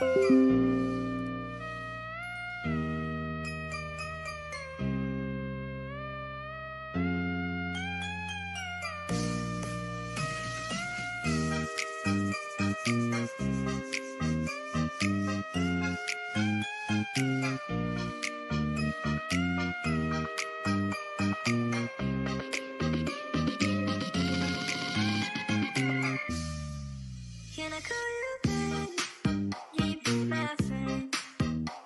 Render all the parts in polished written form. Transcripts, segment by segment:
Can I call you back? Can you be my friend?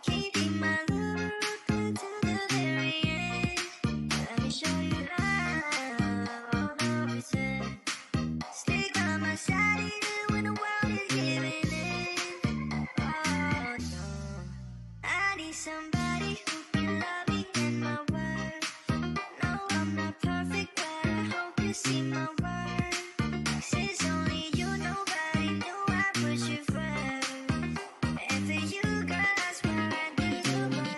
Can you be my lover up until the very end? Let me show you love, all the reason. Stay by my side even when the world is giving in. Oh no, I need somebody who can love me and my worth. No, I'm not perfect, but I hope you see my worth. Since only you, nobody knew I put you first. And for you, girl, I swear I do the work.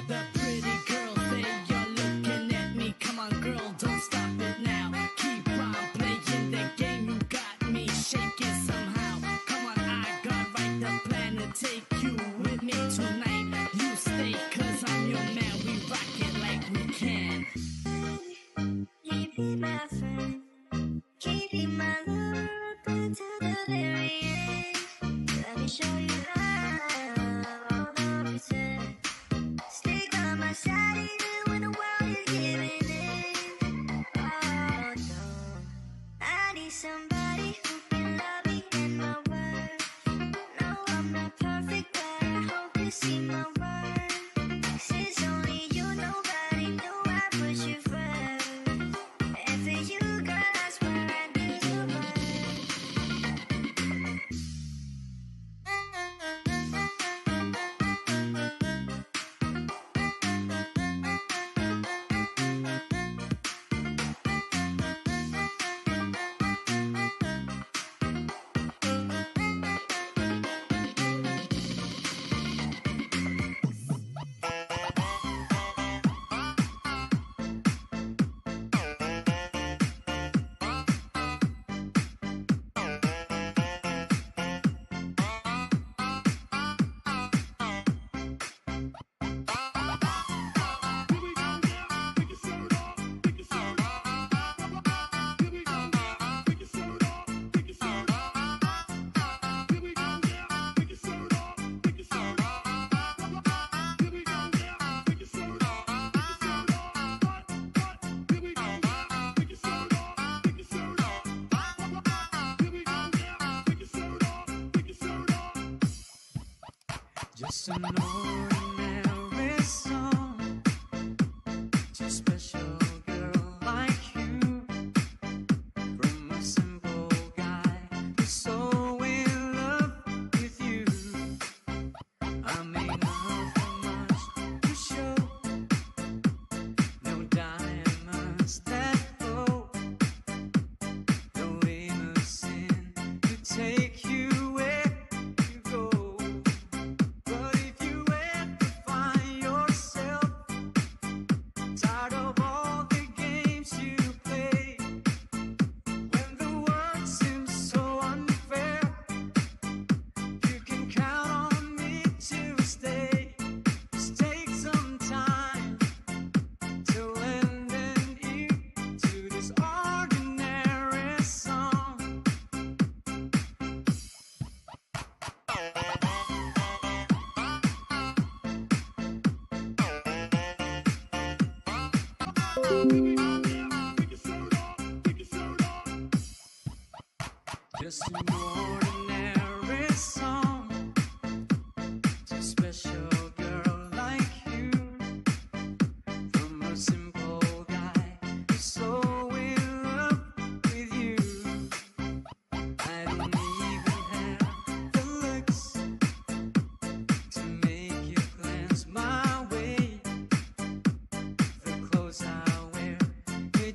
The pretty girls, they are looking at me. Come on, girl, don't stop it now. Keep on playing the game. You got me shaking somehow. Come on, I got right the plan to take you with me tonight. You stay, cause I'm your man. We rock it like we can. Can you be my friend? Can you be my lover up until the very end? Let me show you love, all the reason. Stay by my side even when the world is giving in. Oh no, I need somebody who can love me and my worth. No, I'm not perfect, but I hope you see my worth. Since only you, nobody knew I put you first. And for you, girl, I swear I do the work. Just an ordinary song to a special girl like you, from a simple guy who's so in love with you. I may not have much to show, no diamonds that glow, no innocent to take you where you go. But if you ever find yourself tired of all the games you play, when the world seems so unfair, you can count on me to stay. Just take some time to lend an ear to this ordinary song. Just an ordinary song to a special girl like you, from a simple guy who's so in love with you. I don't even have the looks to make you glance my way. The clothes I wear, they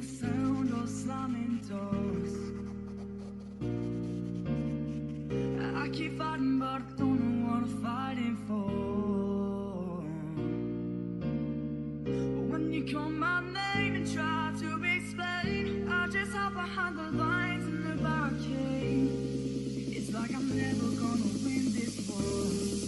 the sound of slamming doors. I keep fighting, but I don't know what I'm fighting for. When you call my name and try to explain, I just hide behind the lines in the barricade. It's like I'm never gonna win this war.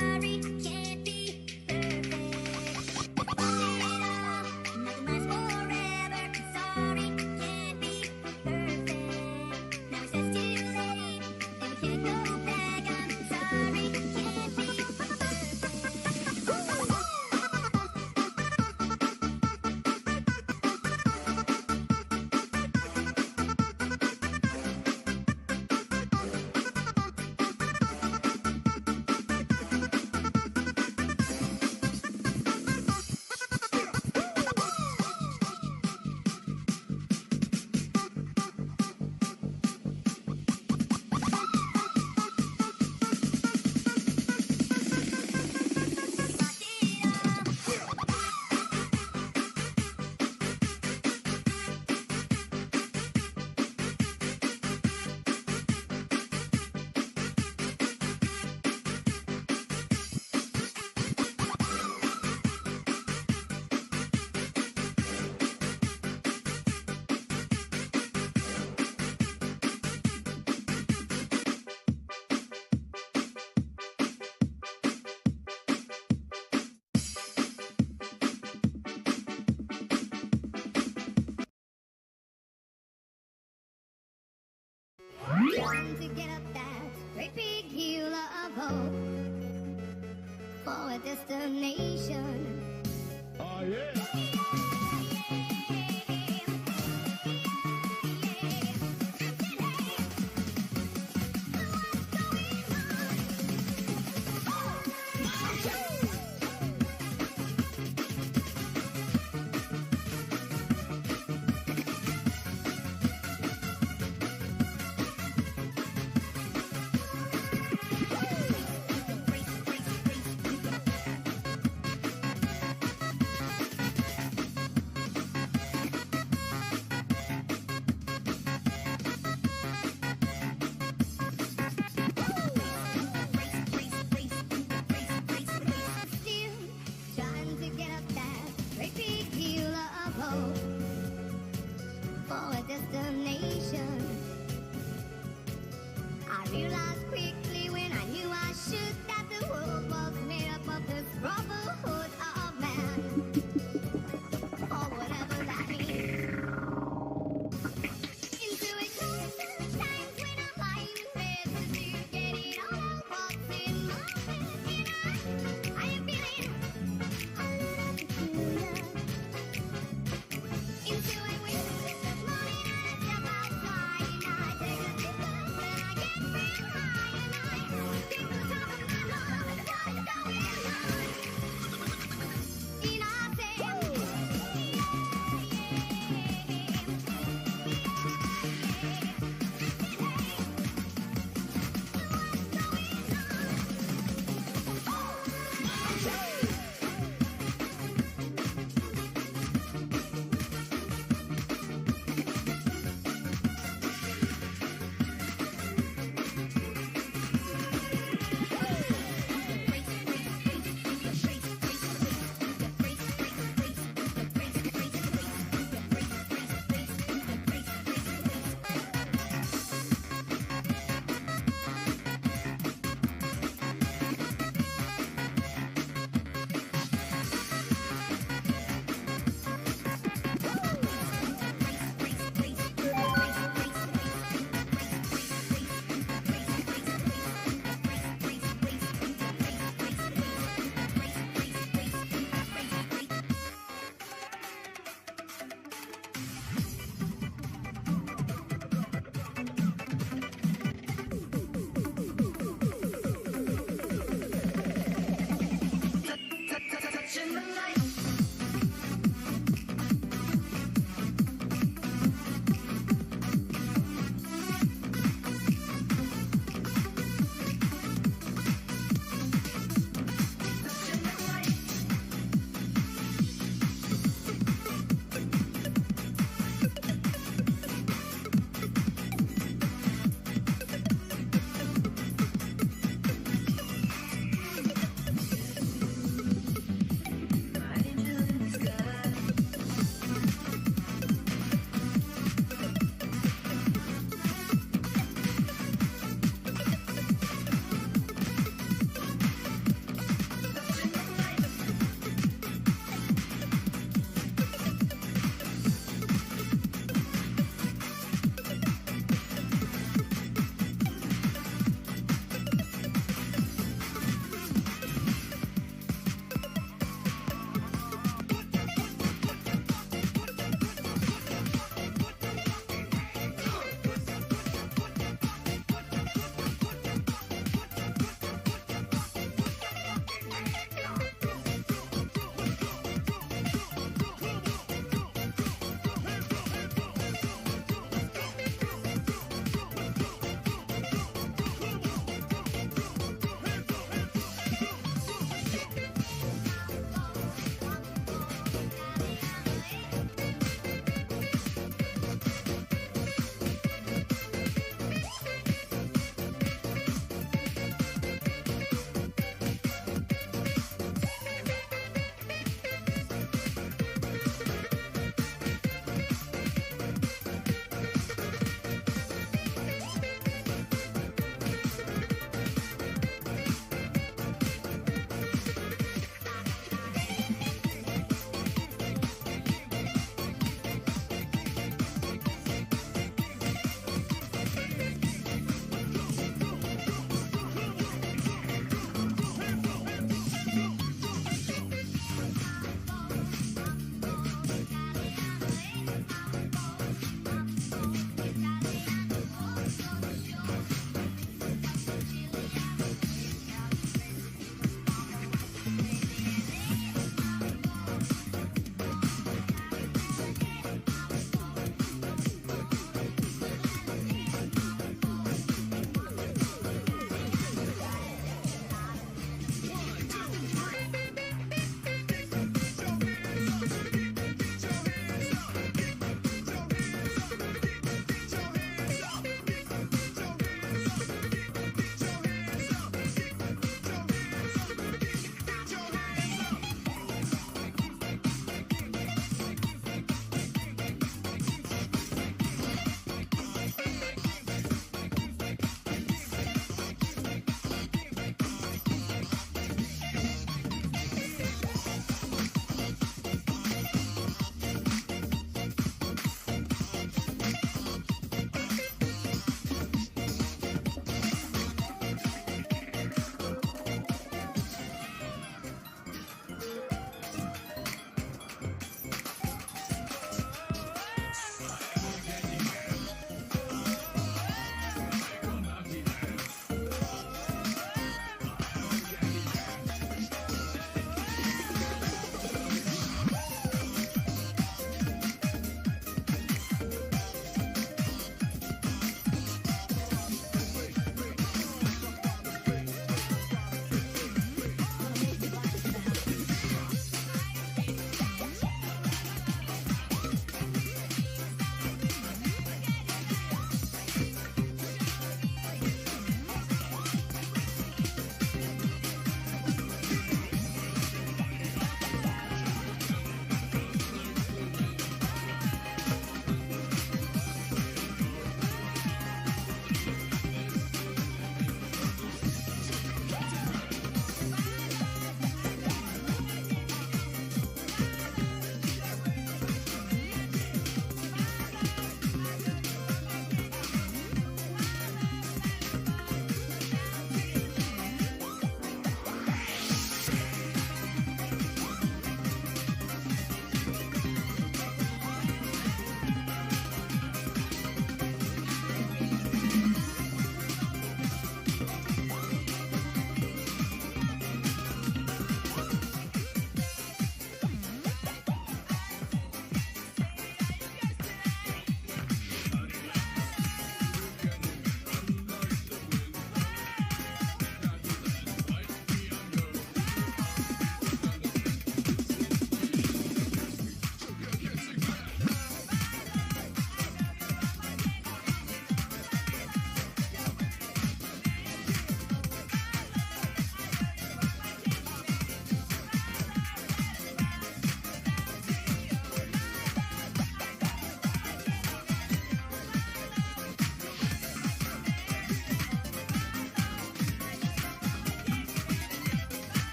sorry, can't be perfect. Nothing lasts forever. Sorry, can't be perfect. Now it's just too late, and we can't go back. I'm sorry, can't be Trying to get up that great big hill of hope for a destination. Oh, yeah.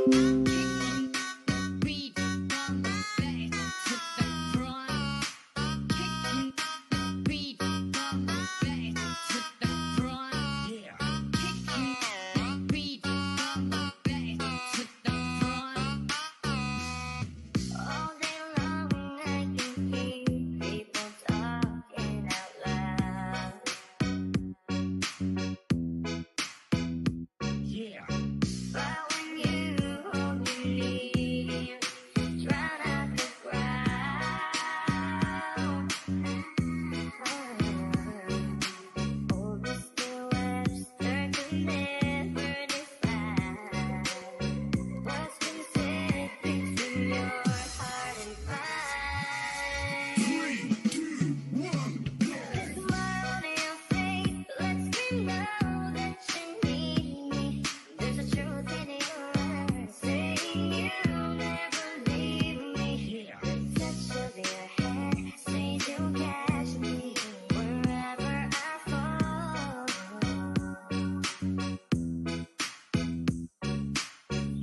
Beat from the back to the front. Kicking the beat from the back to the front. Kicking the beat from the back to the front. All day long I can hear people talking out loud. But when you hold me near, drown out the crowd. Oh, Mr. Webster could never define what's been said between your heart and mine. The smile on your face lets me know that you need me. There's a truth in your eyes saying you'll never leave me. The touch of your hand says you'll catch me wherever I fall.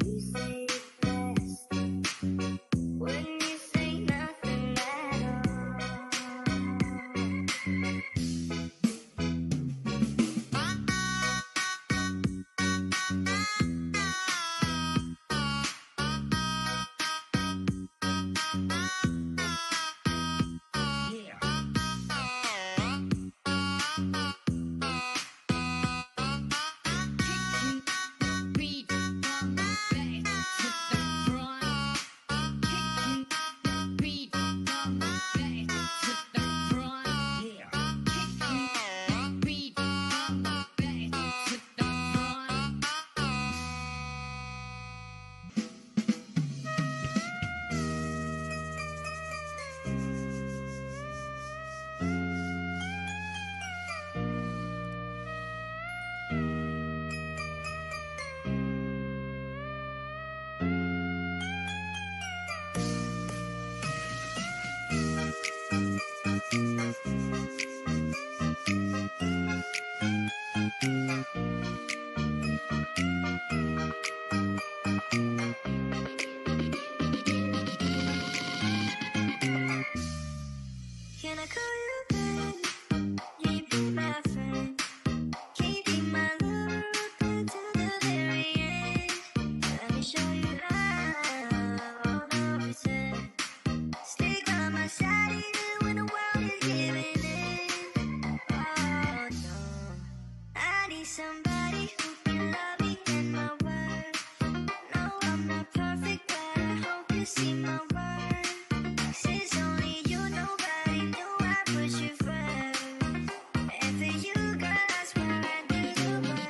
You say it best when you say nothing at all. Kicking the beat from the back to the front. Kicking the beat from the back to the front. Kicking the beat from the back to the front. Can I call you back? You be my friend. Can you be my lover through to the very end? Let me show you love, all the pretend. Stick by my side even when the world is giving in. Oh no, I need somebody who can love me and my worth. No, I'm not perfect, but I hope you see my worth. 'Cause it's only you, nobody knew I put you first. And for you, girl, I swear I'd do the world.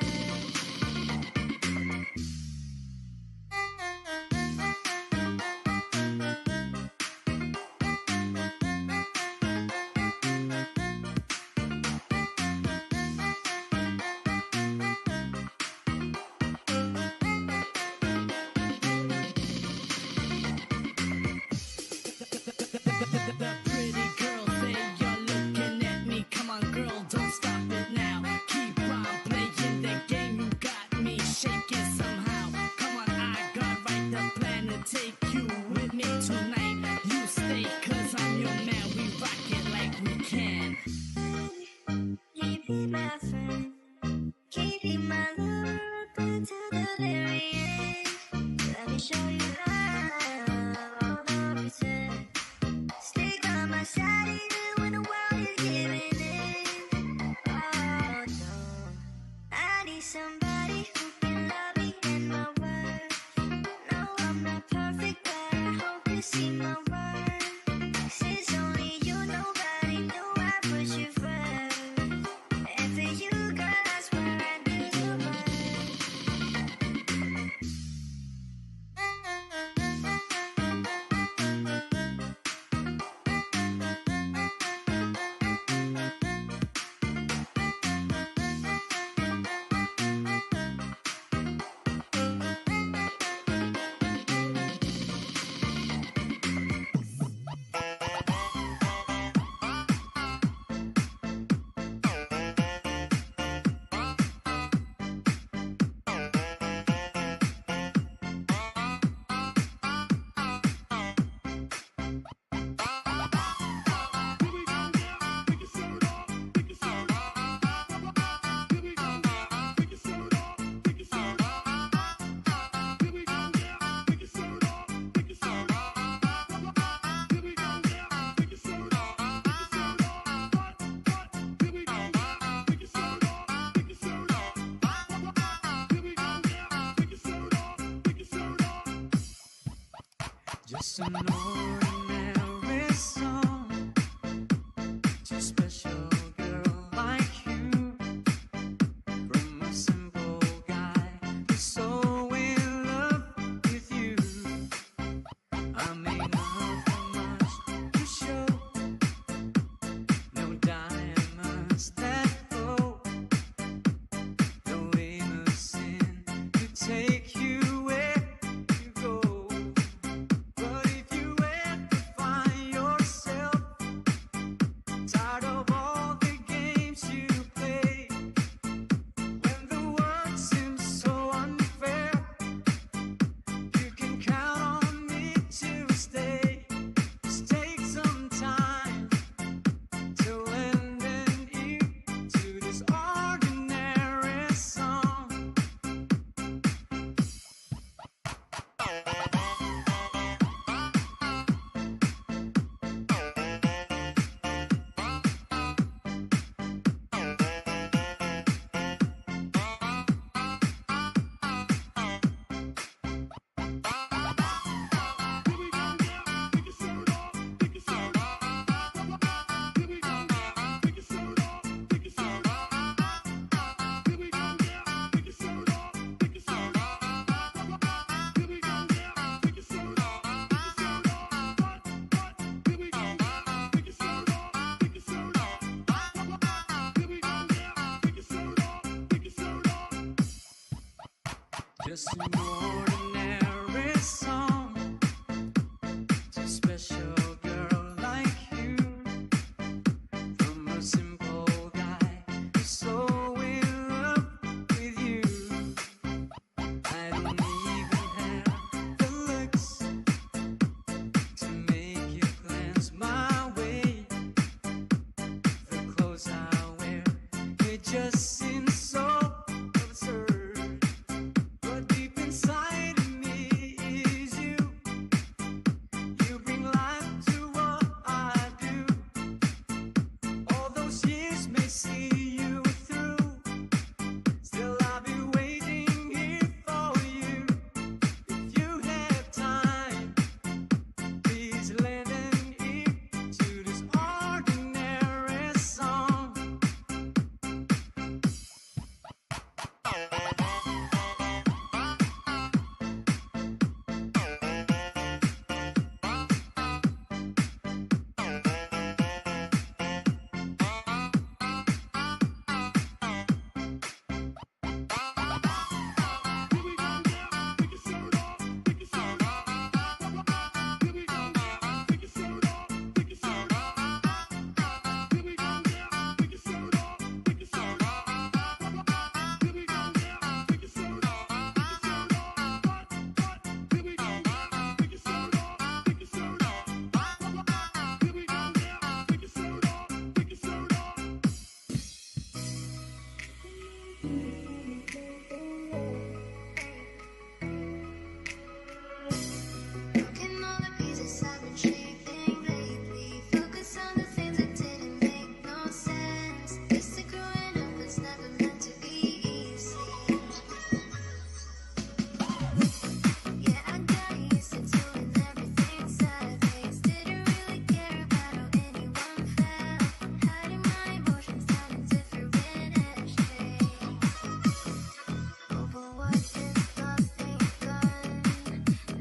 The pretty girl say you're looking at me. Come on, girl, don't stop it now. Keep on playing the game. You got me shaking somehow. Come on, I got right the plan to take you with me tonight. You stay, 'cause I'm your man. We rock it like we can. You be my friend. Can you be my lover through to the very end? Let me show you love, all the pretend. Stick by my side even when the world is giving in. Oh no, I need somebody who can love me and my worth. No, I'm not perfect, but I hope you see my worth. 'Cause it's only you, nobody knew I put you first. And for you, girl, I swear I'd do the world. Just an ordinary song to a special girl like you, from a simple guy who's so in love with you. I may not have much to show, no diamonds that glow, no limousine to take you where you go. But if you ever find yourself tired of all the games you play, when the world seems so unfair, you can count on me to stay. Just take some time to lend an ear to this ordinary song. Just an ordinary song to a special girl like you, from a simple guy who's so in love with you. I don't even have the looks to make you glance my way. The clothes I wear, it just seems so absurd. But deep inside of me is you. You bring life to what I do. All those years may see you through. Still I'll be waiting here for you. If you have time, please lend an ear to this ordinary song. Look at all the pieces I've been shaping lately. Focus on the things that didn't make no sense. Used to growing up, it's never meant to be easy. Yeah, I got used to doing everything sideways. Didn't really care about how anyone felt. Hiding my emotions down in different shades. Oh, but what is lost ain't gone.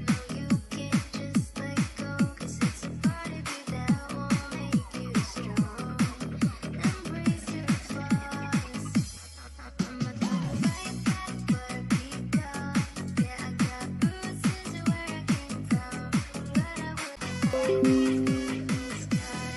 No, you can't just let go, 'cause it's a part of you that won't make you strong. Embrace your flaws. I'ma try to fight back, but be gone. Yeah, I got bruises where I came from, but I wouldn't lose these beautiful scars.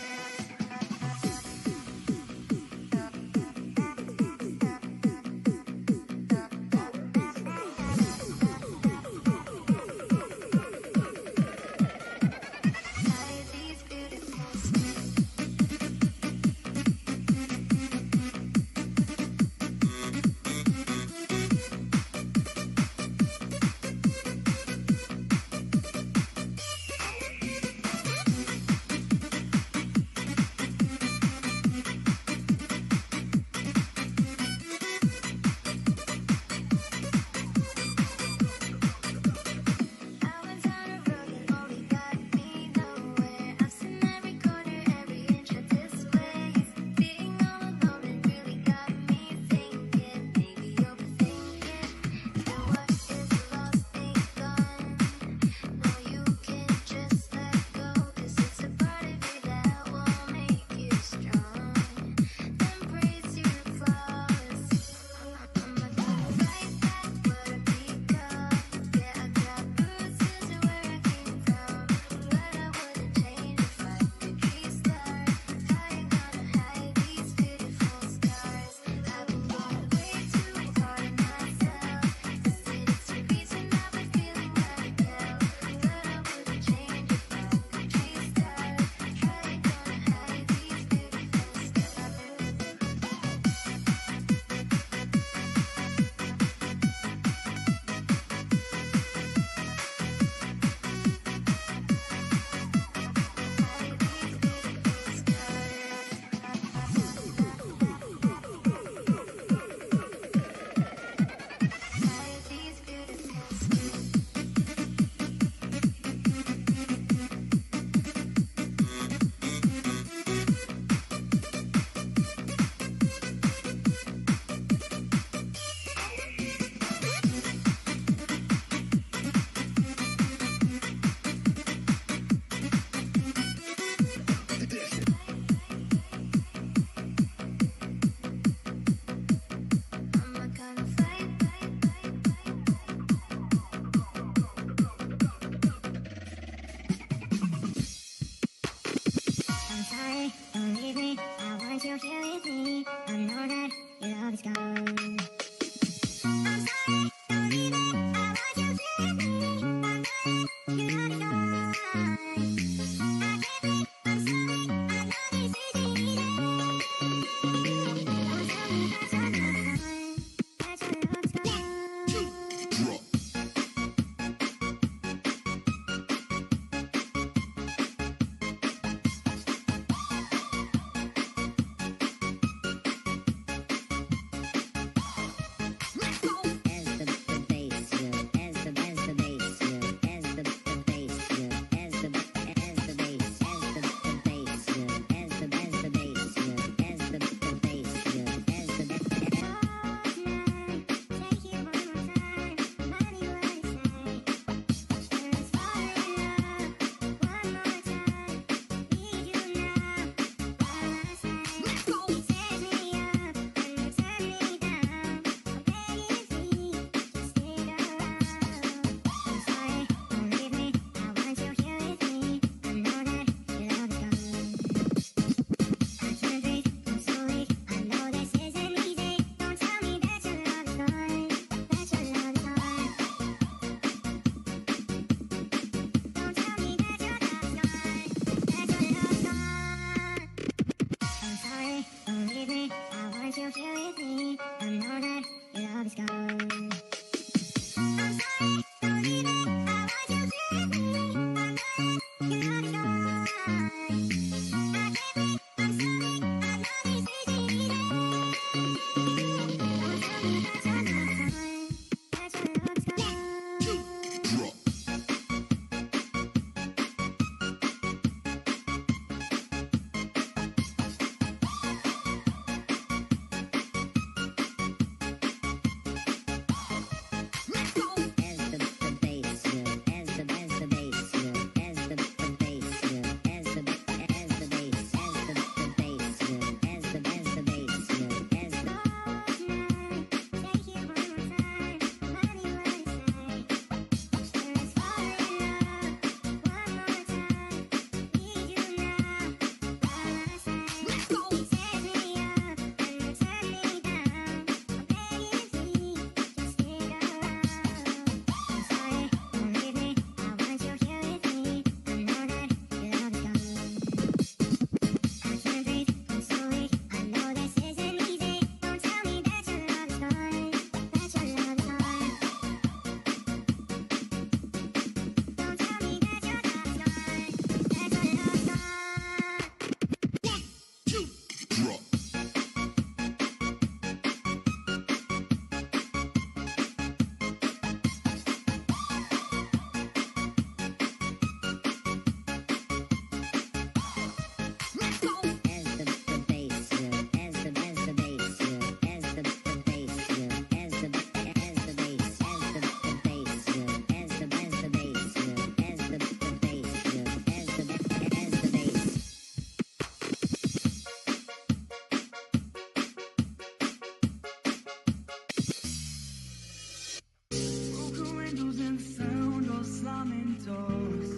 doors.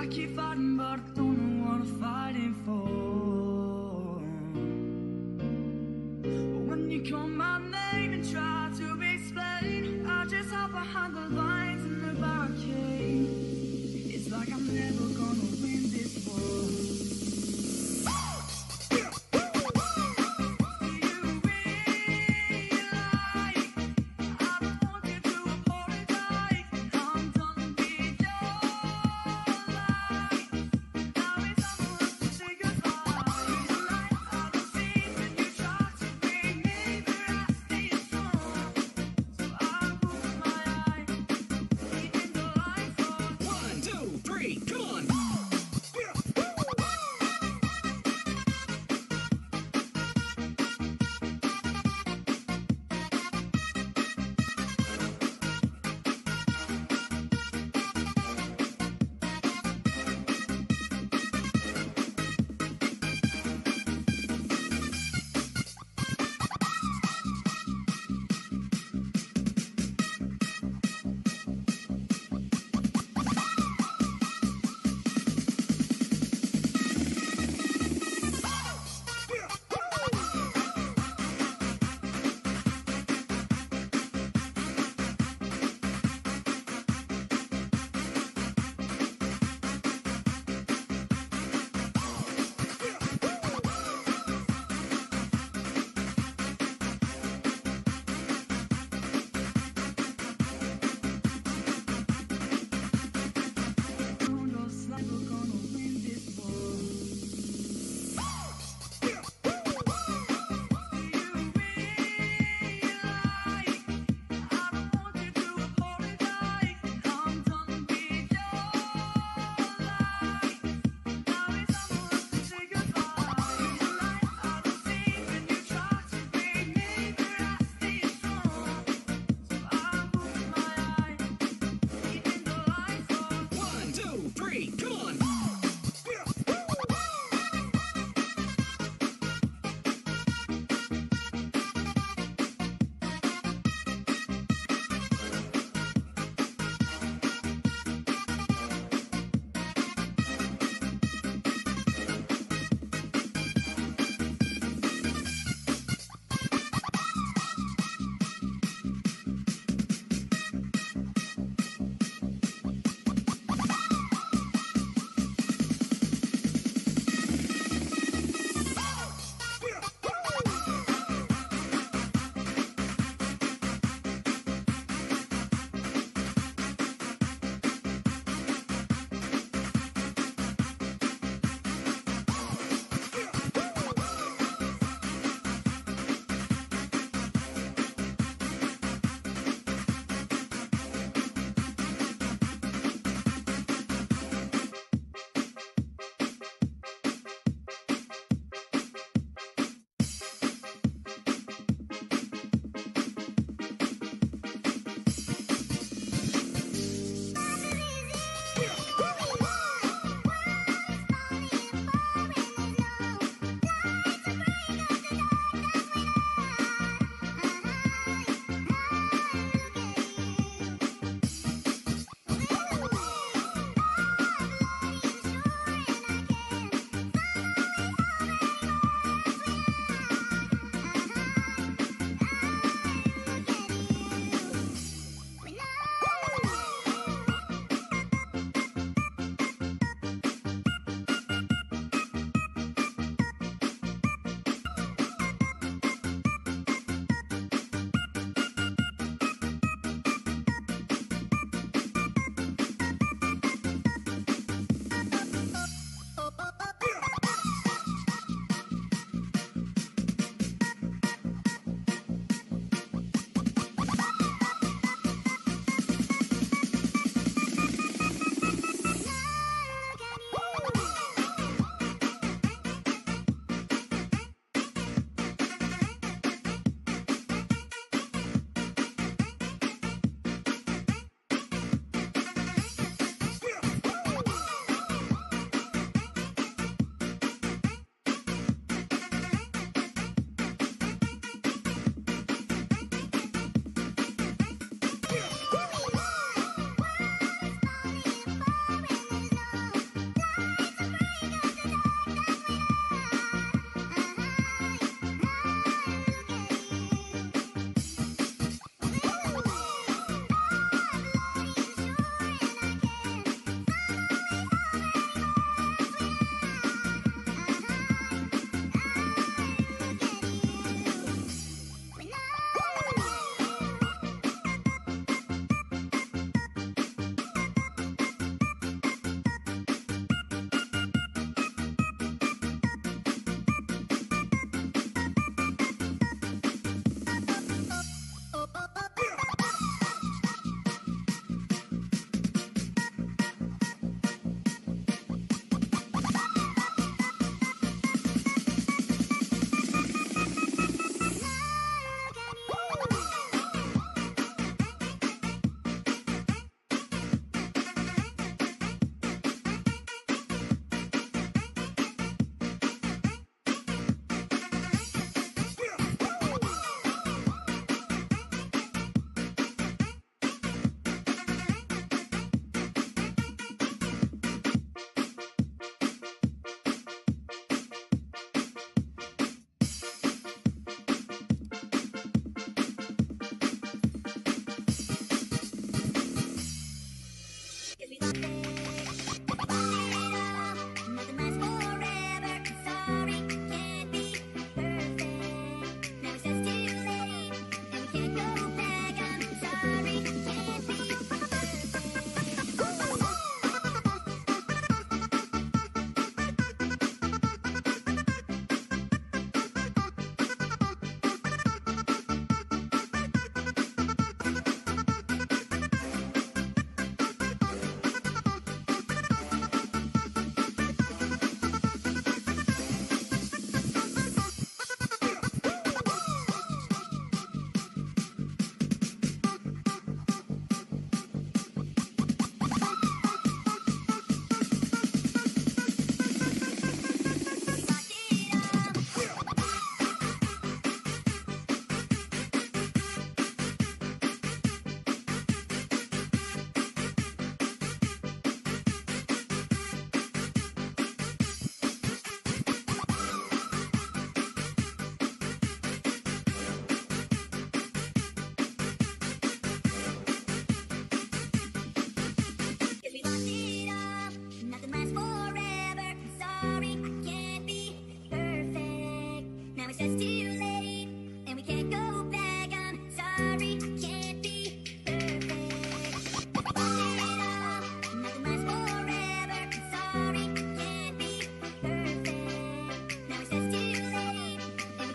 I keep fighting, but I don't know what I'm fighting for. But when you call my name and try to explain, I just hide behind the lines in the barricade. It's like I'm never gonna win this war.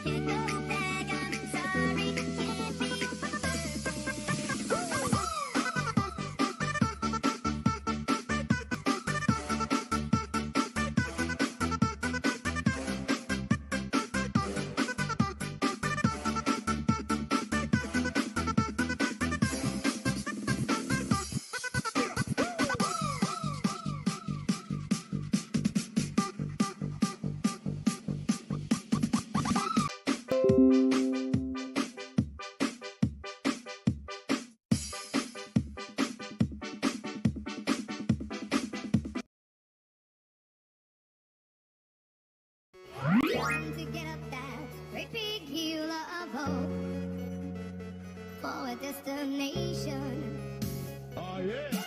Can't go back, I'm sorry. Can't be Come to get up that great big hill of hope for a destination. Oh, yeah.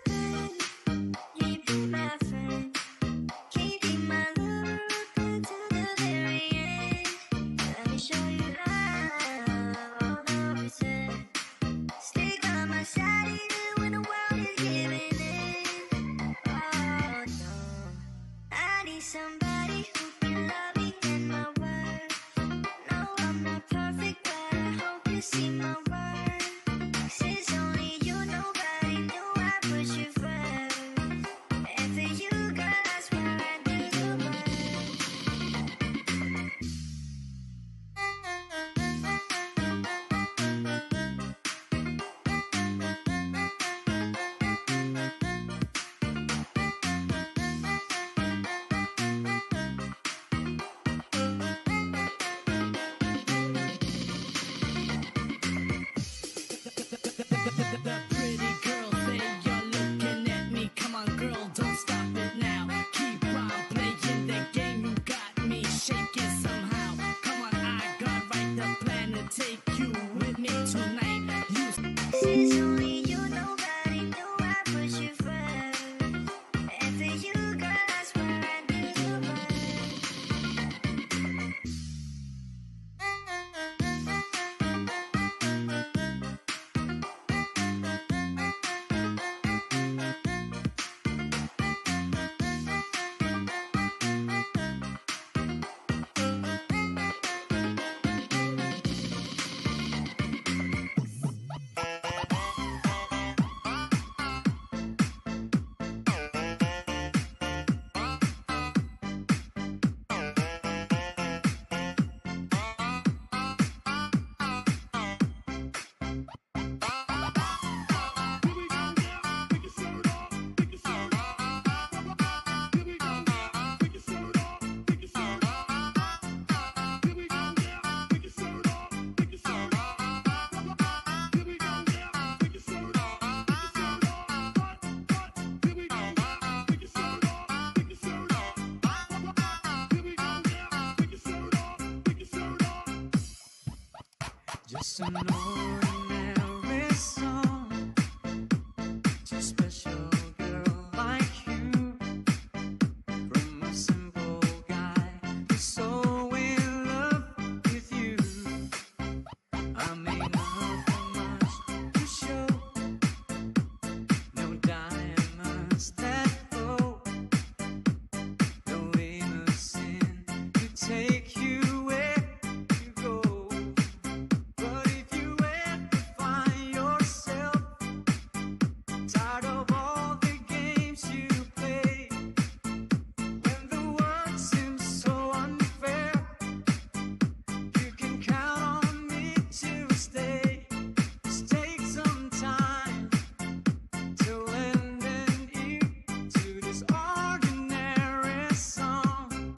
bed, you be my friend. Keeping my love good to the very end. Let me show you love, all the reason. Stick by my side even when the world is giving in. Oh no, I need somebody who be loving in my world. No, I'm not perfect, but I hope you see my worth. Since only you, nobody knew I put you first. And for you, girl, I swear I'd do the world. The pretty girl say you're looking at me. Come on, girl, don't stop it now. Keep on playing the game. You got me shaking somehow. Come on, I got right the plan to take you with me tonight. You Since only you, nobody knew I put you first. And for you, girl, I swear I'd do the world. Just an ordinary song to a special girl like you. From a simple guy who's so in love with you. I may not have much to show, no diamonds that glow, no innocent to take you where you go. But if you ever find yourself tired of all the games you play, when the world seems so unfair, you can count on me to stay. Just take some time to lend an ear to this ordinary song.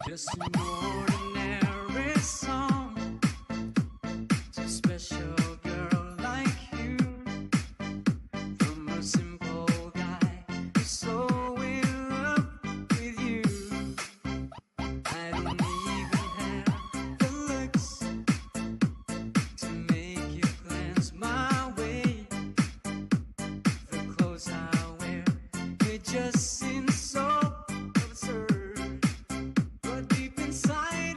Just an ordinary song to a special girl like you. From a simple guy who's so in love with you. I don't even have the looks to make you glance my way. The clothes I wear, they just seem so absurd. But deep inside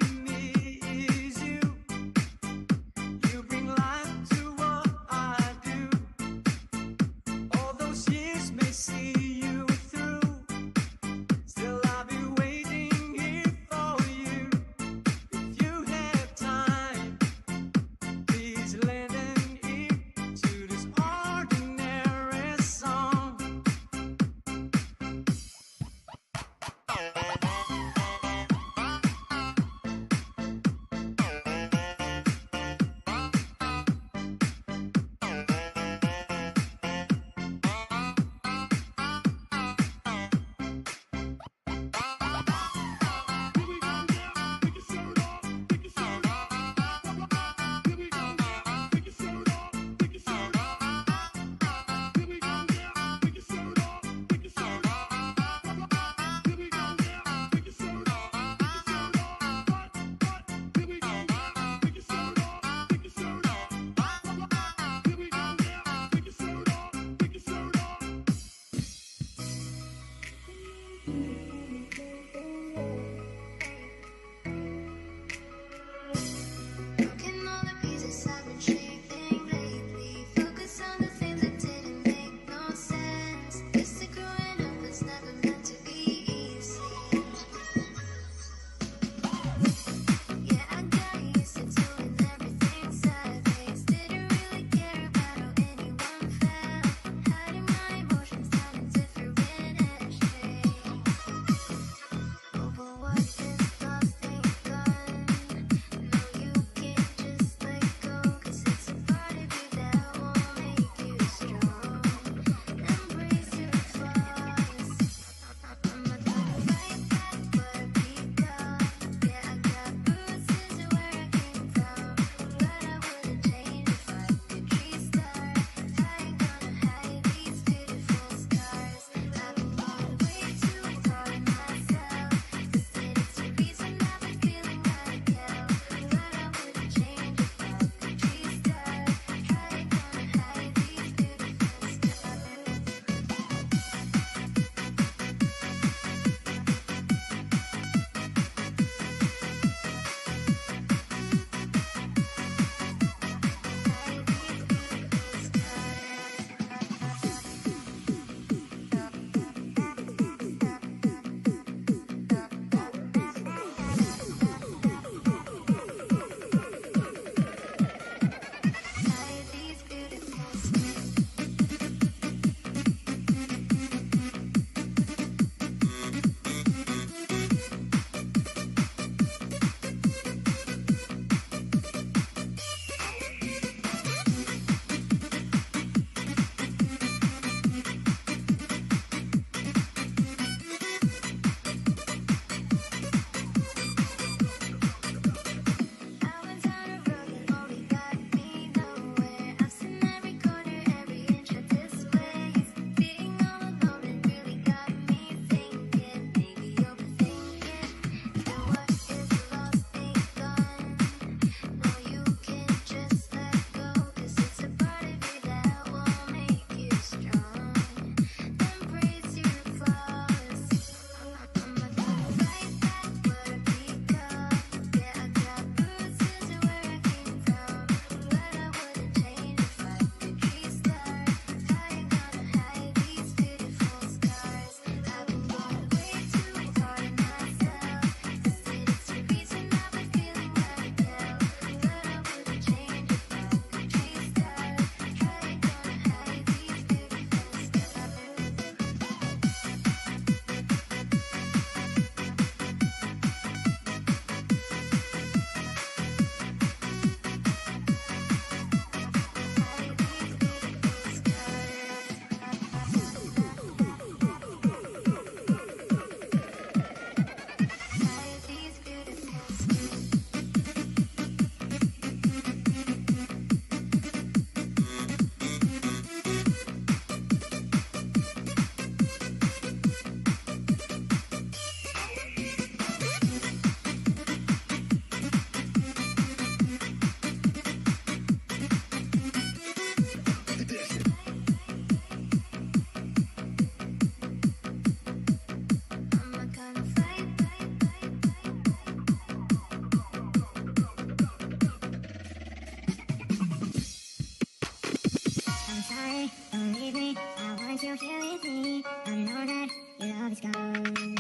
me. I know that your love is gone.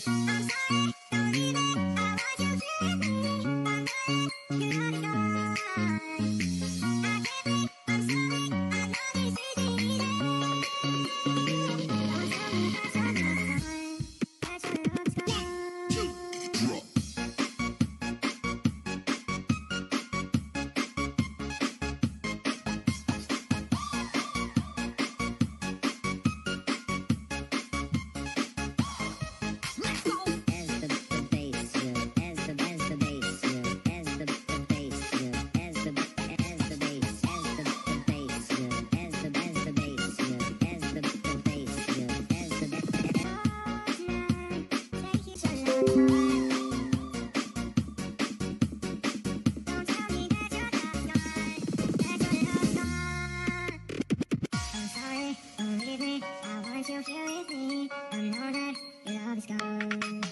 I'm sorry, don't leave me. I want you here with me. I know that your love is gone.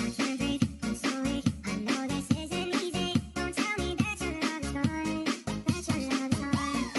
I can't breathe. I'm sorry. I know this isn't easy. Don't tell me that your love is gone. That your love is gone.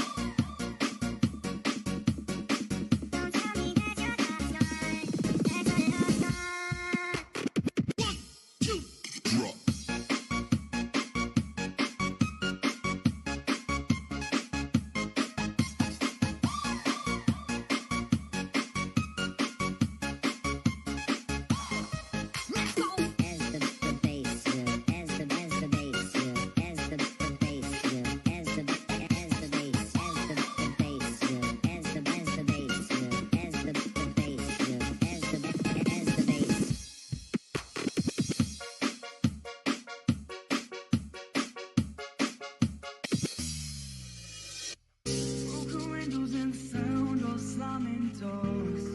Broken windows and the sound of slamming doors.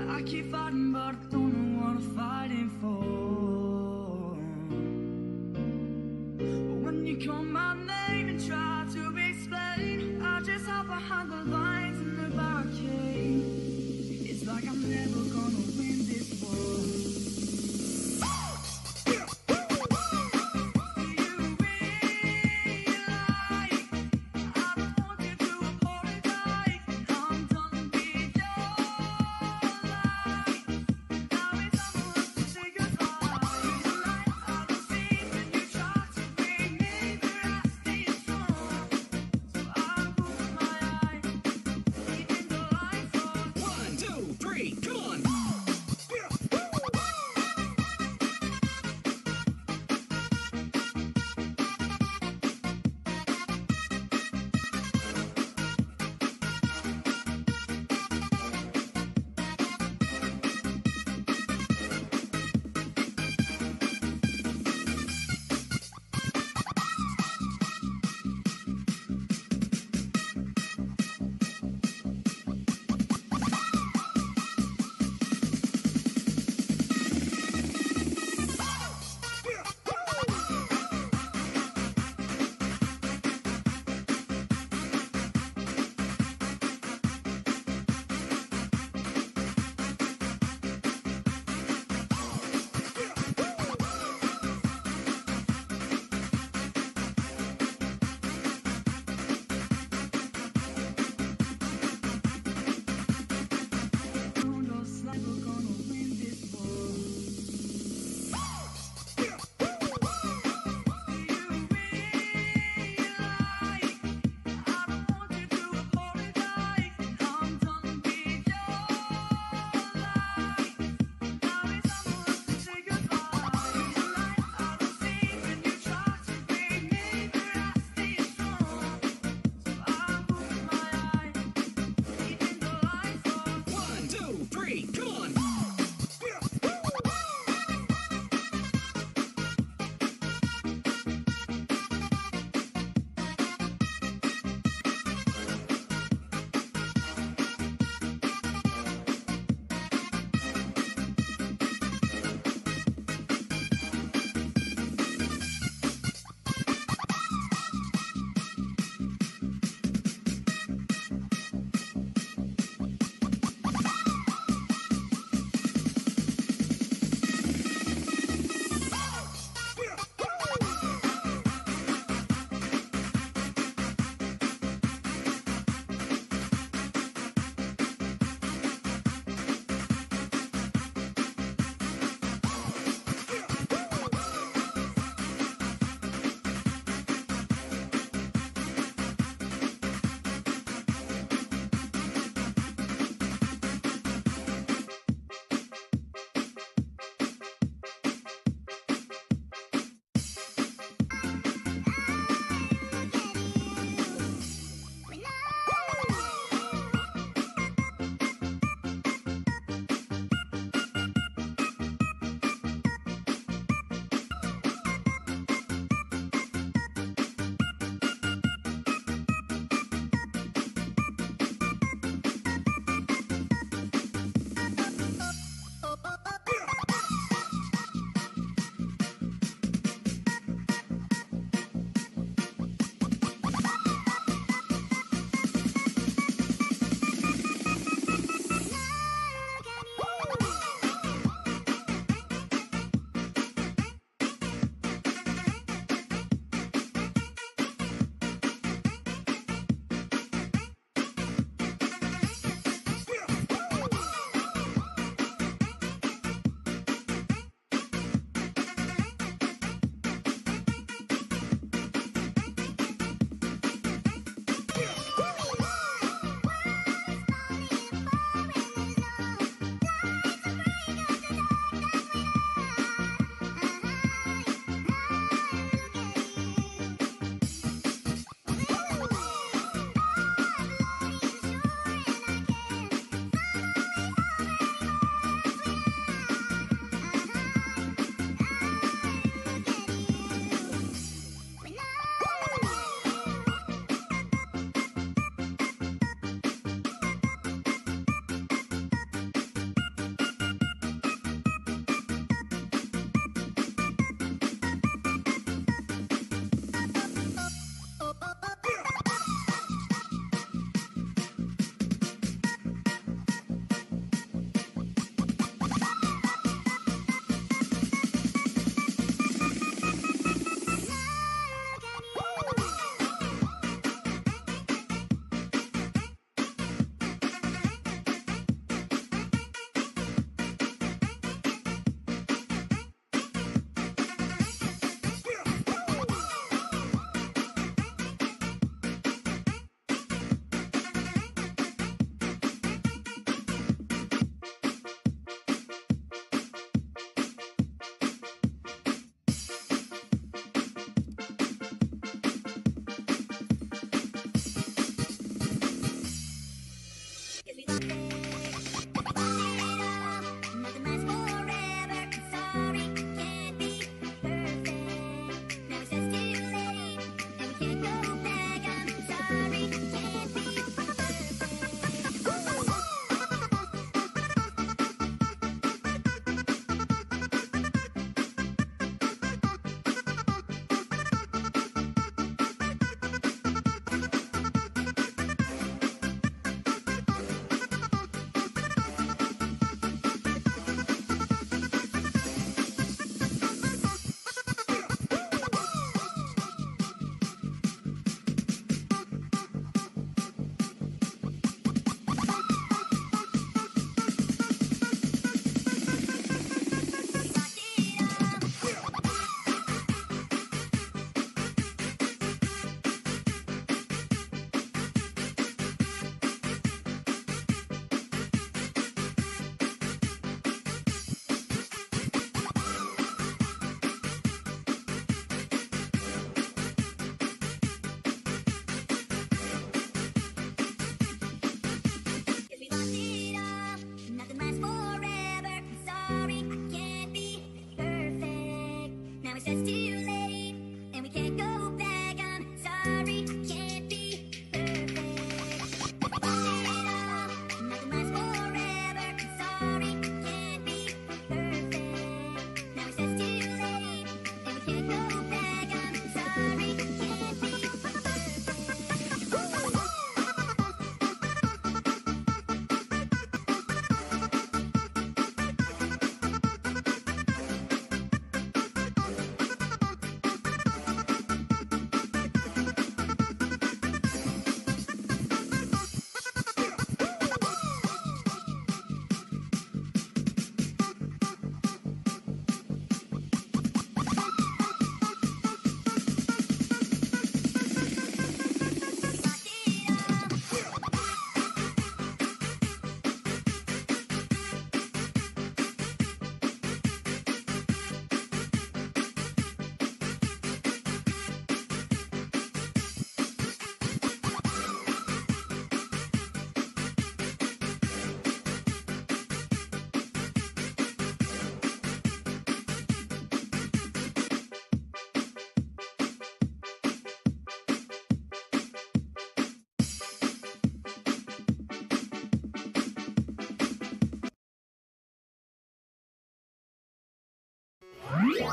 I keep fighting, but I don't know what I'm fighting for. When you call my name and try to explain, I just hide behind the lines in the barricade. It's like I'm never gonna win this war.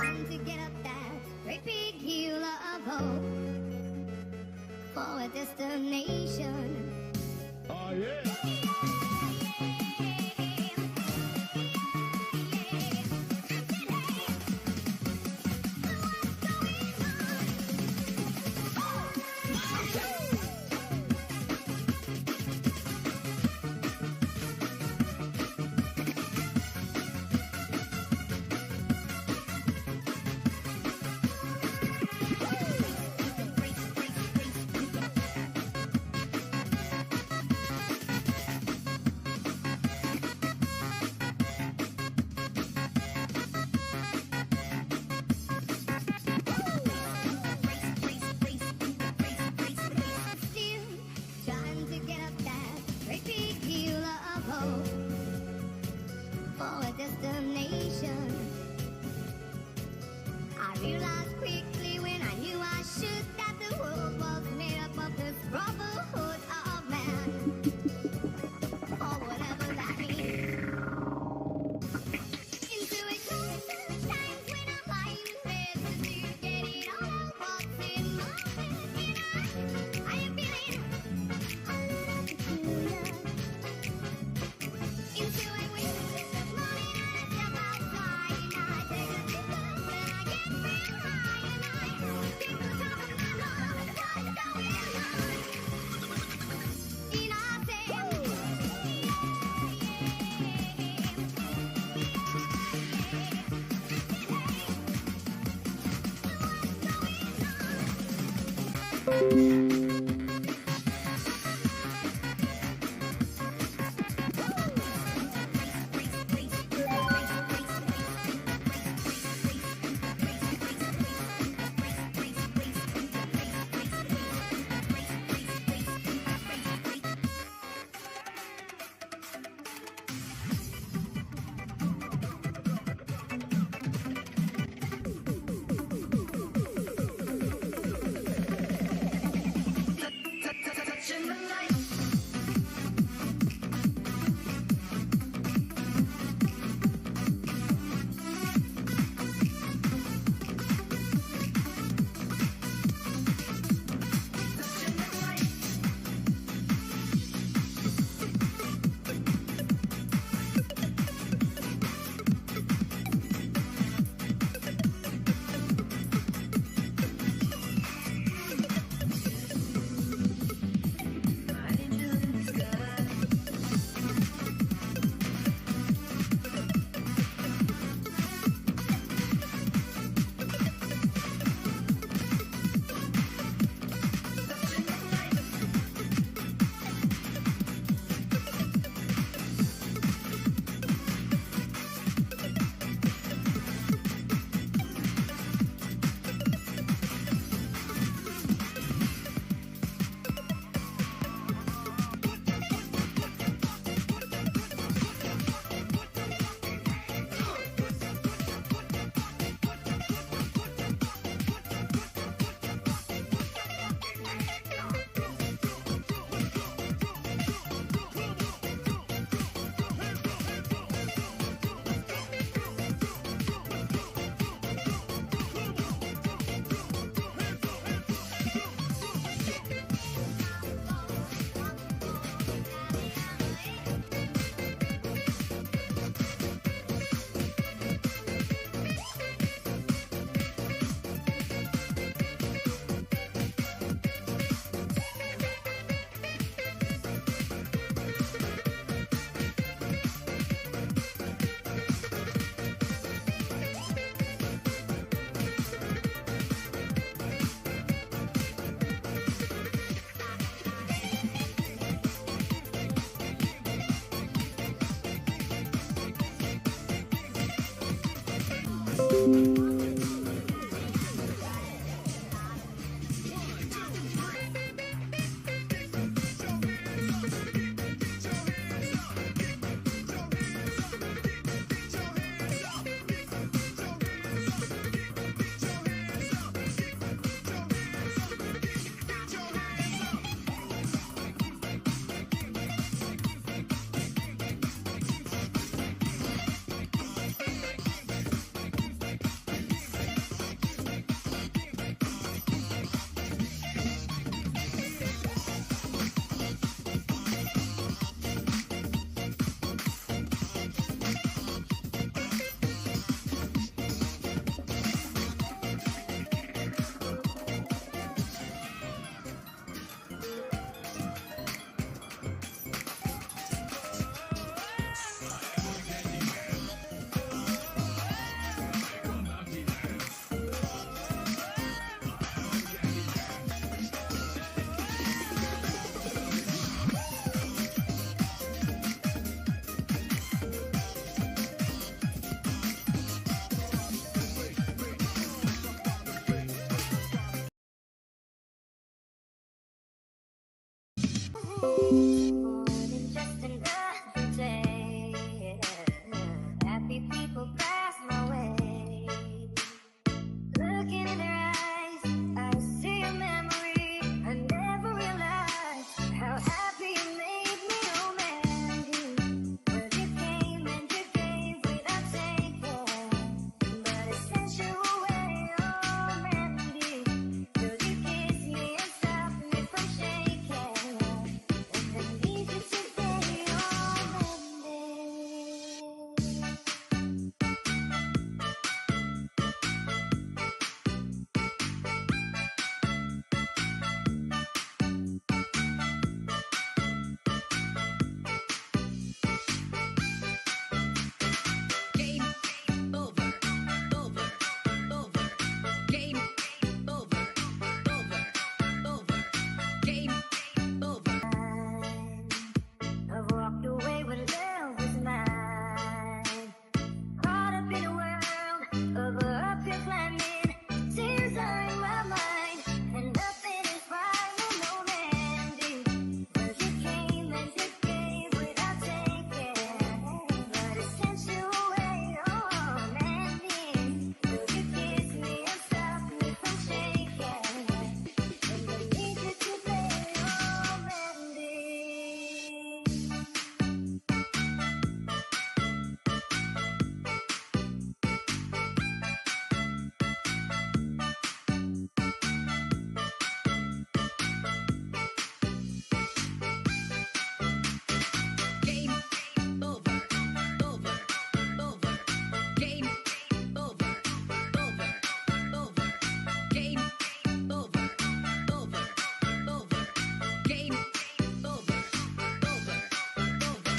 trying to get up that great big hill of hope for a destination. Oh yeah. Still trying to get up that great big hill of hope for a destination. I realized quickly when I knew I should that the world was made up of this brotherhood of man, or whatever that means. Into a cold times when I'm lying in bed to get it all out what's in my head, and I am feeling a little peculiar. Into a winter morning and I step outside and I take a deep breath and I get real high and I think to top of my lungs what's going on. And I say, More than just another day. Happy people pass my way. Looking in their eyes, I see a memory. I never realized how happy it made me. Oh, Mandy, well, you came and you gave without taking, but it sent you away. Oh, Mandy, will you kiss me and stop me from shaking? And I need you today. Oh, Mandy. Game over, over, over. Game over, over, over. Game over. I've walked away when love was mine. Caught up in a world of uphill climbing. Tears are in my mind, and nothing is right. No, Mandy. Well, you came and you gave without taking, but it sent you away. Oh, Mandy. Will you kiss me and stop me from shaking? And I need you today. Oh, Game over, over, over. Game over, over, over. Game over, over, over. Game over, over, over.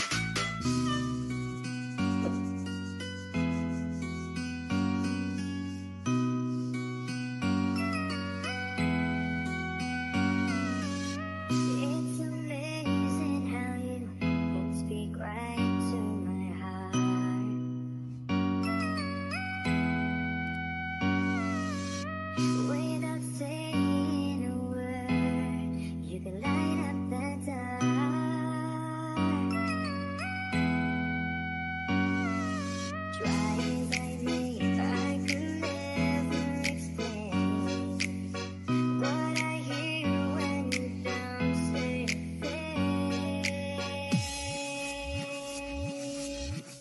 It's amazing how you can speak right to my heart. Without saying a word, you can light up the dark. Try as I may, I could never explain what I hear when you don't say a thing.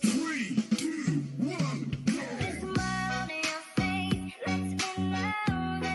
3, 2, 1, go! The smile on your face lets me know that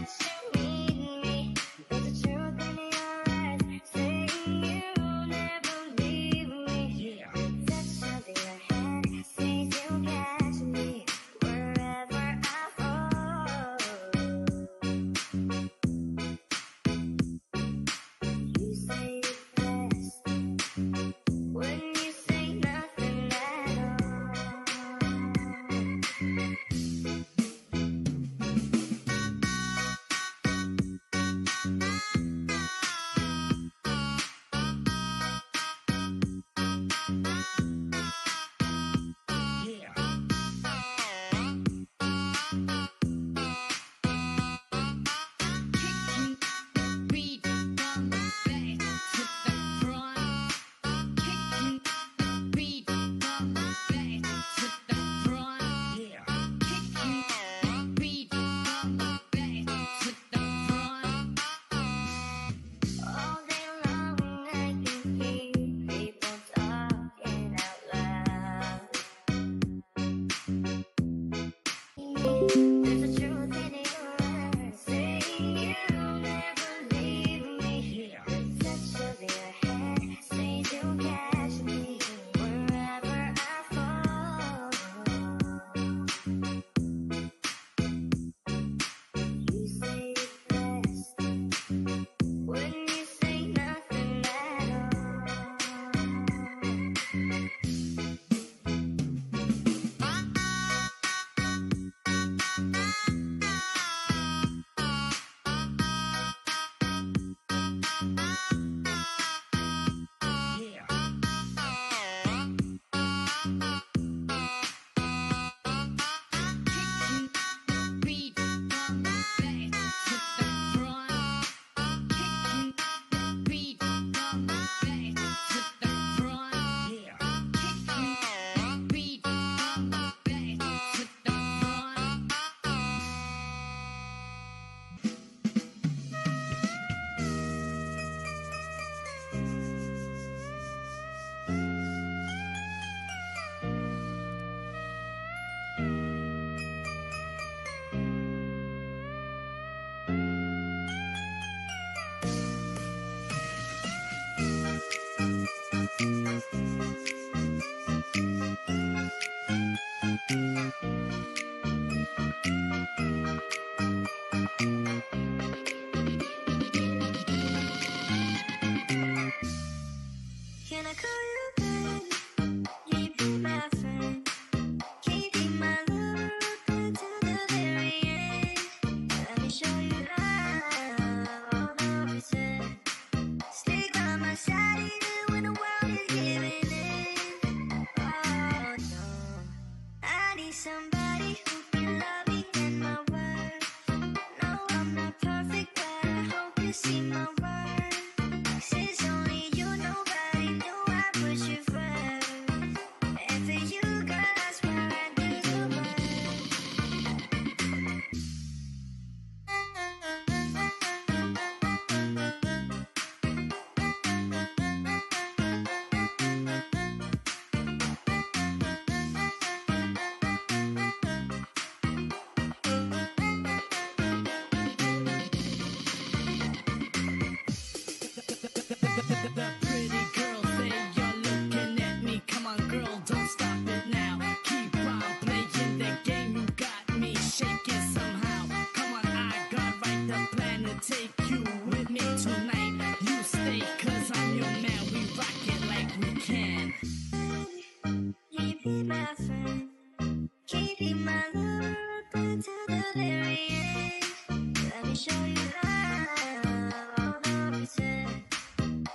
end. Let me show you love, all the reason.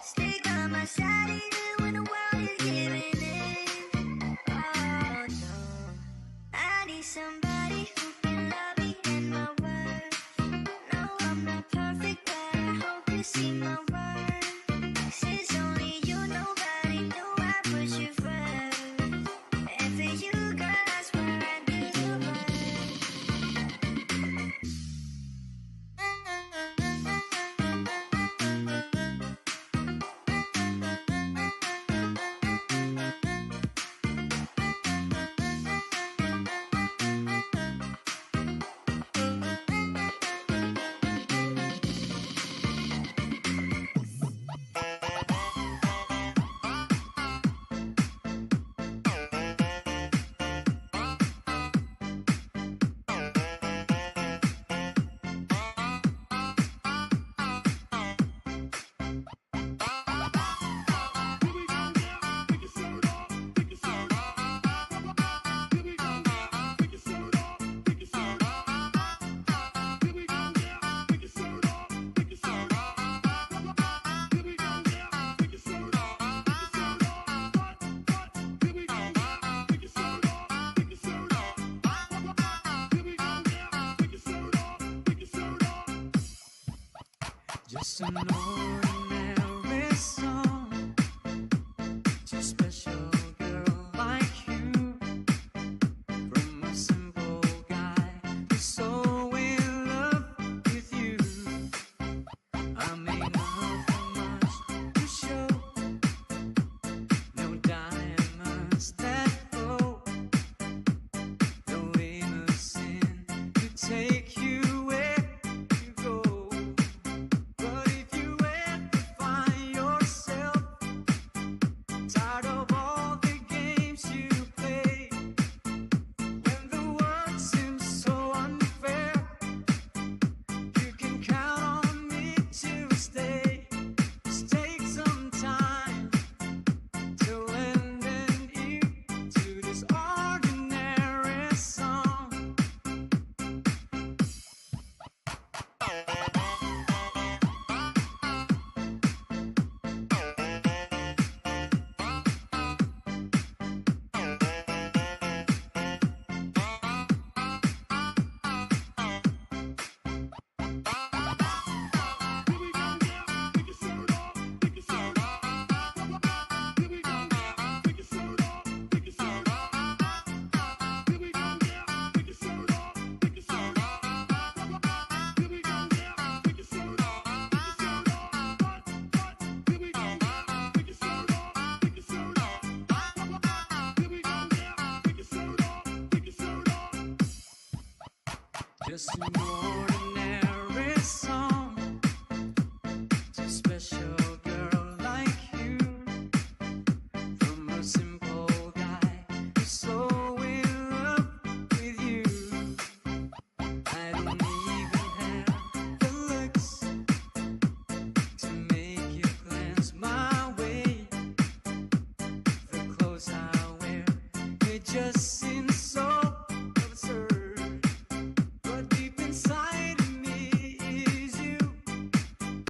Stay by my side even when the world is giving in. Oh no, I need somebody who can love me and my worth. No, I'm not perfect, but I hope you see my worth. Since only you, nobody knew I put you first. And for you, girl, I swear I'd do the worst. Just an ordinary song to a special girl like you. From a simple guy who's so in love with you. I may not have much to show, no diamonds that glow, no innocent to take you where you go. But if you ever find yourself tired of all the games you play, when the world seems so unfair, you can count on me to stay. Just take some time to lend an ear to this ordinary song. Just an ordinary song